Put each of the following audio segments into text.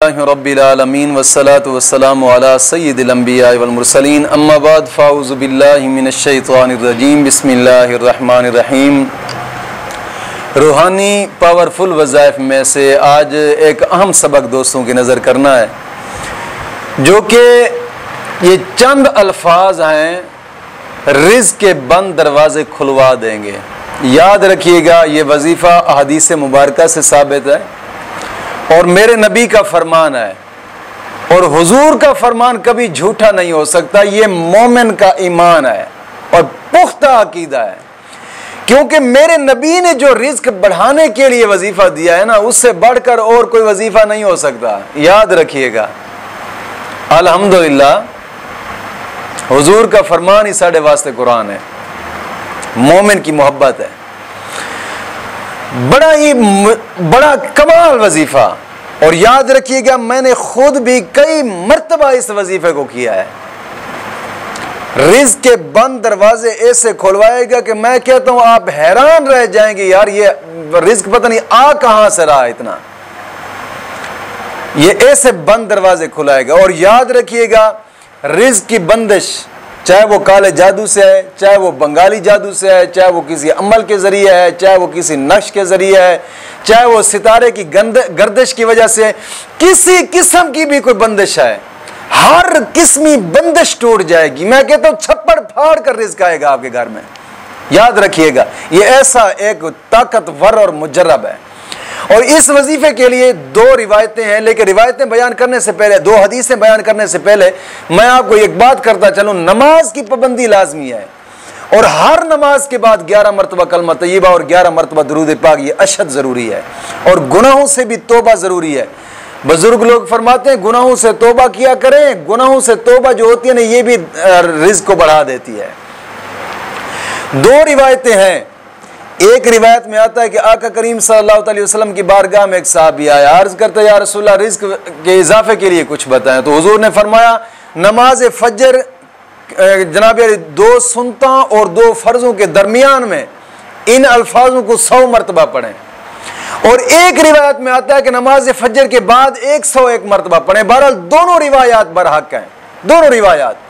रब्बिल आलमीन वस्सलातु वस्सलामु अला सय्यिदिल अंबिया वल मुरसलीन अम्मा बाद फ़ाऊज़ु बिल्लाहि मिनश शैतानिर रजीम बिस्मिल्लाहिर रहमानिर रहीम। रूहानी पावरफुल वज़ाइफ में से आज एक अहम सबक दोस्तों की नज़र करना है, जो कि ये चंद अल्फाज हैं, रिज़्क़ के बंद दरवाज़े खुलवा देंगे। याद रखिएगा, ये वजीफ़ा अहदीस मुबारका से साबित है और मेरे नबी का फरमान है, और हुजूर का फरमान कभी झूठा नहीं हो सकता। ये मोमिन का ईमान है और पुख्ता अकीदा है, क्योंकि मेरे नबी ने जो रिज़्क़ बढ़ाने के लिए वजीफ़ा दिया है ना, उससे बढ़कर और कोई वजीफ़ा नहीं हो सकता। याद रखिएगा, अल्हम्दुलिल्लाह हुजूर का फरमान ही साढ़े वास्ते कुरान है, मोमिन की मोहब्बत है। बड़ा कमाल वजीफा, और याद रखिएगा मैंने खुद भी कई मर्तबा इस वजीफे को किया है। रिज़्क़ के बंद दरवाजे ऐसे खुलवाएगा कि मैं कहता हूं आप हैरान रह जाएंगे, यार ये रिज़्क़ पता नहीं आ कहां से रहा इतना। ये ऐसे बंद दरवाजे खुलाएगा। और याद रखिएगा, रिज़्क़ की बंदिश चाहे वो काले जादू से है, चाहे वो बंगाली जादू से है, चाहे वो किसी अमल के जरिए है, चाहे वो किसी नक्श के जरिए है, चाहे वो सितारे की गर्दिश की वजह से, किसी किस्म की भी कोई बंदिश है, हर किस्मी बंदिश टूट जाएगी। मैं कहता हूं छप्पड़ फाड़ कर रिज़्क़ आएगा आपके घर में। याद रखिएगा, ये ऐसा एक ताकतवर और मुजर्रब है। और इस वजीफे के लिए दो रिवायतें हैं, लेकिन रिवायतें बयान करने से पहले, दो हदीसें बयान करने से पहले मैं आपको एक बात करता चलूं, नमाज की पाबंदी लाजमी है, और हर नमाज के बाद 11 मरतबा कलमा तय्यबा और 11 मरतबा दुरूद पाक, ये अशद ज़रूरी है। और गुनाहों से भी तौबा ज़रूरी है। बुजुर्ग लोग फरमाते हैं गुनाहों से तौबा किया करें, गुनाहों से तौबा जो होती है ना, ये भी रिज़्क़ को बढ़ा देती है। दो रिवायतें हैं। एक रिवायत में आता है कि आका करीम सल्लल्लाहु अलैहि वसल्लम की बारगाह में एक सहाबी आया, अर्ज करता है या रसूलल्लाह रिज़्क़ के इजाफे के लिए कुछ बताएं। तो हुजूर ने फरमाया नमाज फजर जनाब 2 सुन्नतों और 2 फर्जों के दरमियान में इन अल्फाजों को 100 मरतबा पढ़ें। और एक रिवायत में आता है कि नमाज फजर के बाद 101 मरतबा पढ़ें। बहरहाल दोनों रिवायात बरहक हैं, दोनों रिवायात।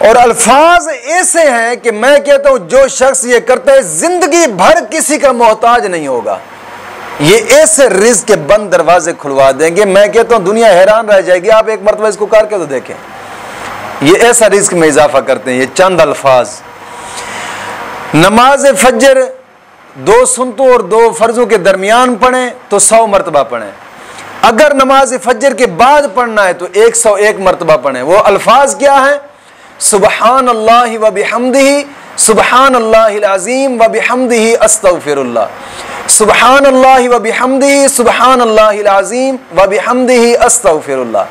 और अल्फाज ऐसे हैं कि मैं कहता हूं जो शख्स ये करता है जिंदगी भर किसी का मोहताज नहीं होगा। ये ऐसे रिज़्क़ के बंद दरवाजे खुलवा देंगे, मैं कहता हूं दुनिया हैरान रह जाएगी। आप एक मरतबा इसको करके तो देखें, ये ऐसा रिज़्क़ में इजाफा करते हैं। ये चंद अल्फाज, नमाज फजर 2 सुन्नतों और 2 फर्जों के दरमियान पढ़ें तो 100 मरतबा पढ़ें। अगर नमाज फजर के बाद पढ़ना है तो 101 मरतबा पढ़ें। वो अल्फाज क्या है? सुबहानल्लाहि व बिहम्दिही, सुबहानल्लाहिल अज़ीम व बिहम्दिही अस्तगफिरुल्लाह, सुबहानल्लाहि व बिहम्दिही, सुबहानल्लाहिल अज़ीम व बिहम्दिही अस्तगफिरुल्लाह,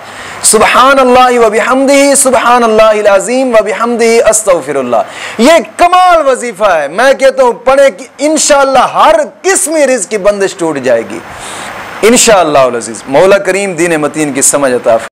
सुबहानल्लाहि व बिहम्दिही, सुबहानल्लाहिल अज़ीम व बिहम्दिही अस्तगफिरुल्लाह। ये कमाल वजीफा है। मैं कहता हूँ पढ़े कि इंशाअल्लाह हर किस्म रिज़्क़ की बंदिश टूट जाएगी इंशाअल्लाह अज़ीज़। मौला करीम दीन मतीन की समझ अता